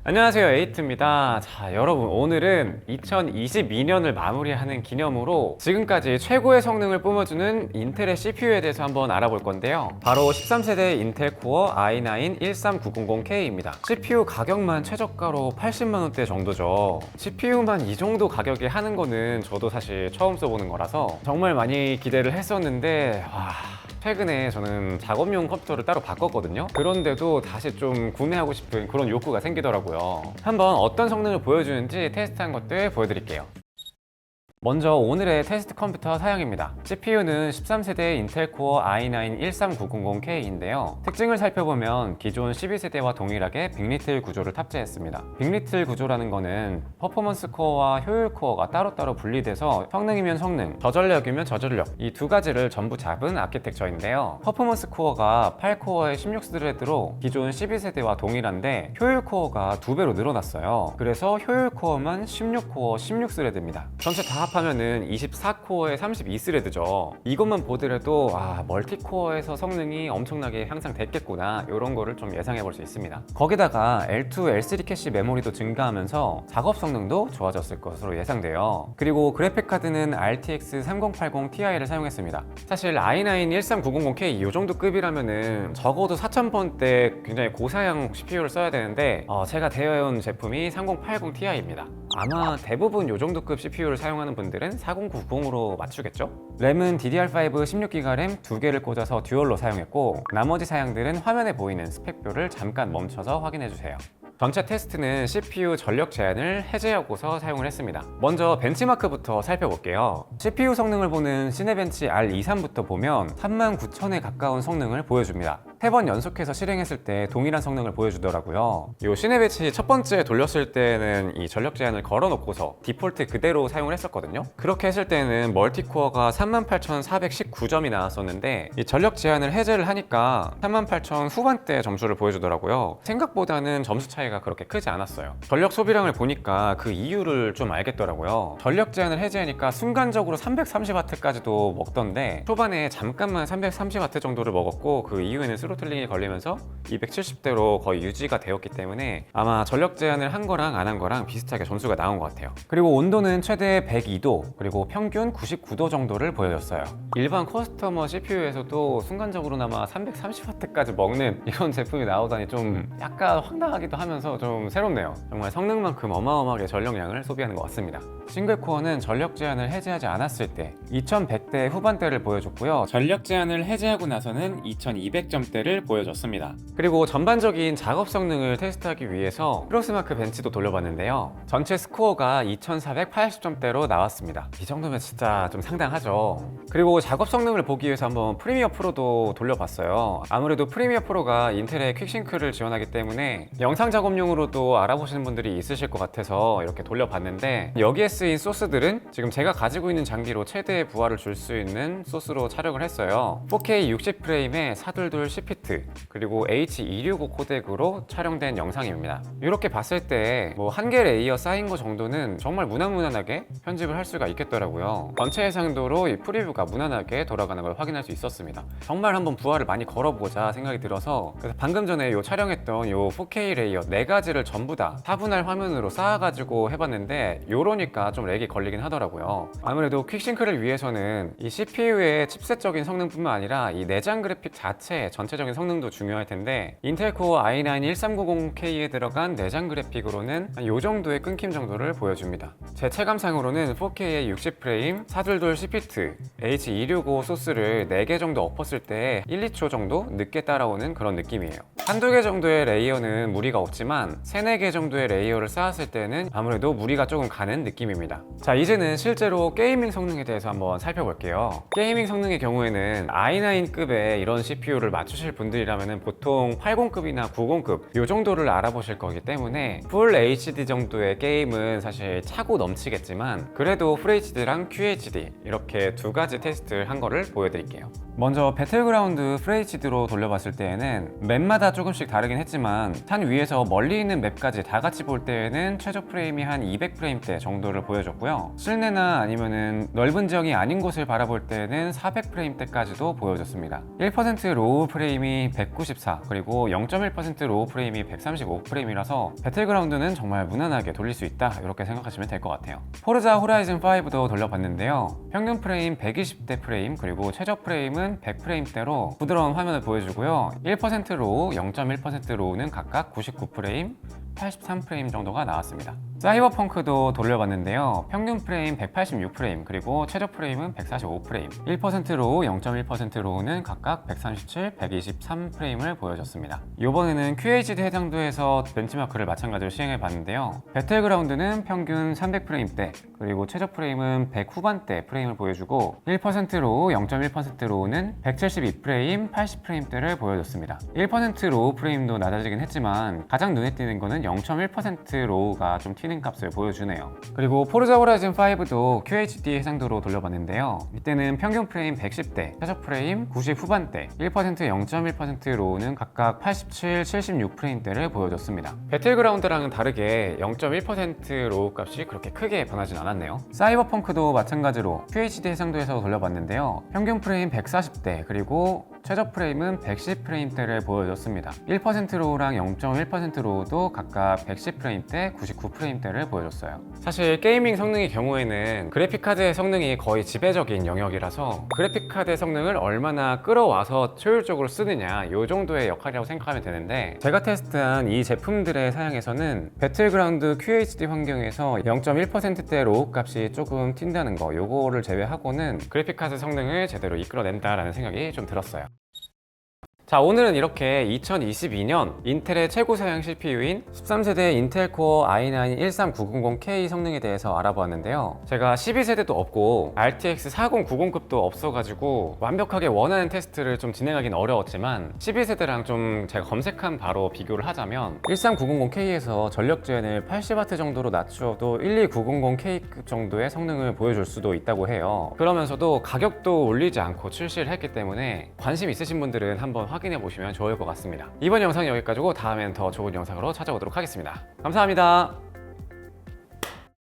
안녕하세요, 에이트입니다. 자, 여러분, 오늘은 2022년을 마무리하는 기념으로 지금까지 최고의 성능을 뿜어주는 인텔의 CPU에 대해서 한번 알아볼 건데요. 바로 13세대 인텔 코어 i9 13900K입니다. CPU 가격만 최저가로 80만 원대 정도죠. CPU만 이 정도 가격에 하는 거는 저도 사실 처음 써보는 거라서 정말 많이 기대를 했었는데 최근에 저는 작업용 컴퓨터를 따로 바꿨거든요. 그런데도 다시 좀 구매하고 싶은 그런 욕구가 생기더라고요. 한번 어떤 성능을 보여주는지 테스트한 것들 보여드릴게요. 먼저 오늘의 테스트 컴퓨터 사양입니다. CPU는 13세대 인텔 코어 i9 13900K인데요. 특징을 살펴보면 기존 12세대와 동일하게 빅리틀 구조를 탑재했습니다. 빅리틀 구조라는 거는 퍼포먼스 코어와 효율 코어가 따로따로 분리돼서 성능이면 성능, 저전력이면 저전력 이 두 가지를 전부 잡은 아키텍처인데요. 퍼포먼스 코어가 8코어의 16스레드로 기존 12세대와 동일한데 효율 코어가 2배로 늘어났어요. 그래서 효율 코어만 16코어 16스레드입니다. 전체 다 합하면은 24코어에 32스레드죠. 이것만 보더라도 멀티코어에서 성능이 엄청나게 향상됐겠구나 이런 거를 좀 예상해 볼 수 있습니다. 거기다가 L2, L3 캐시 메모리도 증가하면서 작업 성능도 좋아졌을 것으로 예상돼요. 그리고 그래픽 카드는 RTX 3080 Ti를 사용했습니다. 사실 i9 13900K 이 정도 급이라면은 적어도 4000번대 굉장히 고사양 CPU를 써야 되는데 제가 대여해온 제품이 3080 Ti입니다. 아마 대부분 이 정도 급 CPU를 사용하는 분들은 4090으로 맞추겠죠? 램은 DDR5 16기가 램 2개를 꽂아서 듀얼로 사용했고 나머지 사양들은 화면에 보이는 스펙표를 잠깐 멈춰서 확인해주세요. 전체 테스트는 CPU 전력 제한을 해제하고서 사용을 했습니다. 먼저 벤치마크부터 살펴볼게요. CPU 성능을 보는 시네벤치 R23부터 보면 39,000에 가까운 성능을 보여줍니다. 3번 연속해서 실행했을 때 동일한 성능을 보여주더라고요. 이 시네벤치 첫 번째 돌렸을 때는 이 전력 제한을 걸어놓고서 디폴트 그대로 사용을 했었거든요. 그렇게 했을 때는 멀티코어가 38,419점이 나왔었는데 이 전력 제한을 해제를 하니까 38,000 후반대 점수를 보여주더라고요. 생각보다는 점수 차이가 그렇게 크지 않았어요. 전력 소비량을 보니까 그 이유를 좀 알겠더라고요. 전력 제한을 해제하니까 순간적으로 330W까지도 먹던데 초반에 잠깐만 330W 정도를 먹었고 그 이후에는 스로틀링이 걸리면서 270대로 거의 유지가 되었기 때문에 아마 전력 제한을 한 거랑 안 한 거랑 비슷하게 점수가 나온 것 같아요. 그리고 온도는 최대 102도 그리고 평균 99도 정도를 보여줬어요. 일반 커스터머 CPU에서도 순간적으로나마 330W까지 먹는 이런 제품이 나오다니 좀 약간 황당하기도 하면서 좀 새롭네요. 정말 성능만큼 어마어마하게 전력량을 소비하는 것 같습니다. 싱글코어는 전력 제한을 해제하지 않았을 때 2100대 후반대를 보여줬고요. 전력 제한을 해제하고 나서는 2200점대를 보여줬습니다. 그리고 전반적인 작업 성능을 테스트하기 위해서 크로스마크 벤치도 돌려봤는데요. 전체 스코어가 2480점대로 나왔습니다. 이 정도면 진짜 좀 상당하죠. 그리고 작업 성능을 보기 위해서 한번 프리미어 프로도 돌려봤어요. 아무래도 프리미어 프로가 인텔의 퀵싱크를 지원하기 때문에 영상 작업용으로도 알아보시는 분들이 있으실 것 같아서 이렇게 돌려봤는데 여기에 쓰인 소스들은 지금 제가 가지고 있는 장비로 최대의 부하를 줄 수 있는 소스로 촬영을 했어요. 4K 60프레임에 422 10피트 그리고 H265 코덱으로 촬영된 영상입니다. 이렇게 봤을 때 뭐 한 개 레이어 쌓인 거 정도는 정말 무난무난하게 편집을 할 수가 있겠더라고요. 전체 해상도로 이 프리뷰가 무난하게 돌아가는 걸 확인할 수 있었습니다. 정말 한번 부하를 많이 걸어보자 생각이 들어서 그래서 방금 전에 촬영했던 4K 레이어 4가지를 전부 다 4분할 화면으로 쌓아가지고 해봤는데 요러니까 좀 렉이 걸리긴 하더라고요. 아무래도 퀵싱크를 위해서는 이 CPU의 칩셋적인 성능뿐만 아니라 이 내장 그래픽 자체의 전체적인 성능도 중요할 텐데 인텔 코어 i9 1390K에 들어간 내장 그래픽으로는 이 정도의 끊김 정도를 보여줍니다. 제 체감상으로는 4K의 60프레임, 422 10피트, H265 소스를 4개 정도 엎었을 때 1, 2초 정도 늦게 따라오는 그런 느낌이에요. 한두 개 정도의 레이어는 무리가 없지만 3, 4개 정도의 레이어를 쌓았을 때는 아무래도 무리가 조금 가는 느낌입니다. 자, 이제는 실제로 게이밍 성능에 대해서 한번 살펴볼게요. 게이밍 성능의 경우에는 i9급의 이런 CPU를 맞추실 분들이라면 보통 80급이나 90급 이 정도를 알아보실 거기 때문에 풀 HD 정도의 게임은 사실 차고 넘치겠지만 그래도 FHD랑 QHD 이렇게 두 가지 테스트를 한 거를 보여드릴게요. 먼저 배틀그라운드 FHD로 돌려봤을 때에는 맵마다 조금씩 다르긴 했지만 산 위에서 멀리 있는 맵까지 다 같이 볼 때에는 최저 프레임이 한 200프레임대 정도를 보여줬고요. 실내나 넓은 지역이 아닌 곳을 바라볼 때는 400프레임대까지도 보여줬습니다. 1% 로우 프레임 프레임이 194, 그리고 0.1% 로우 프레임이 135프레임이라서 배틀그라운드는 정말 무난하게 돌릴 수 있다, 이렇게 생각하시면 될 것 같아요. 포르자 호라이즌 5도 돌려봤는데요. 평균 프레임 120대 프레임, 그리고 최저 프레임은 100프레임대로 부드러운 화면을 보여주고요. 1% 로우, 0.1% 로우는 각각 99프레임, 83프레임 정도가 나왔습니다. 사이버펑크도 돌려봤는데요. 평균 프레임 186프레임, 그리고 최저 프레임은 145프레임, 1% 로우, 0.1% 로우는 각각 137, 123프레임을 보여줬습니다. 이번에는 QHD 해상도에서 벤치마크를 마찬가지로 시행해봤는데요. 배틀그라운드는 평균 300프레임대, 그리고 최저 프레임은 100 후반대 프레임을 보여주고 1% 로우, 0.1% 로우는 172프레임, 80프레임대를 보여줬습니다. 1% 로우 프레임도 낮아지긴 했지만 가장 눈에 띄는 거는 0.1% 로우가 좀 튀는 값을 보여주네요. 그리고 포르자 호라이즌 5도 QHD 해상도로 돌려봤는데요. 이때는 평균 프레임 110대, 최저 프레임 90 후반대, 1%, 0.1% 로우는 각각 87, 76프레임대를 보여줬습니다. 배틀그라운드랑은 다르게 0.1% 로우 값이 그렇게 크게 변하진 않았네요. 사이버펑크도 마찬가지로 QHD 해상도에서 돌려봤는데요. 평균 프레임 140대, 그리고 최저 프레임은 110프레임대를 보여줬습니다. 1% 로우랑 0.1% 로우도 각각 110프레임대, 99프레임대를 보여줬어요. 사실 게이밍 성능의 경우에는 그래픽카드의 성능이 거의 지배적인 영역이라서 그래픽카드의 성능을 얼마나 끌어와서 효율적으로 쓰느냐, 이 정도의 역할이라고 생각하면 되는데, 제가 테스트한 이 제품들의 사양에서는 배틀그라운드 QHD 환경에서 0.1%대 로우 값이 조금 튄다는 거, 요거를 제외하고는 그래픽카드 성능을 제대로 이끌어낸다라는 생각이 좀 들었어요. 자, 오늘은 이렇게 2022년 인텔의 최고 사양 CPU인 13세대 인텔 코어 i9 13900K 성능에 대해서 알아보았는데요. 제가 12세대도 없고 RTX 4090급도 없어가지고 완벽하게 원하는 테스트를 좀 진행하기는 어려웠지만 12세대랑 좀 제가 검색한 바로 비교를 하자면 13900K에서 전력 제한을 80W 정도로 낮추어도 12900K급 정도의 성능을 보여줄 수도 있다고 해요. 그러면서도 가격도 올리지 않고 출시를 했기 때문에 관심 있으신 분들은 한번 확인해 보시면 좋을 것 같습니다. 이번 영상은 여기까지고 다음엔 더 좋은 영상으로 찾아오도록 하겠습니다. 감사합니다.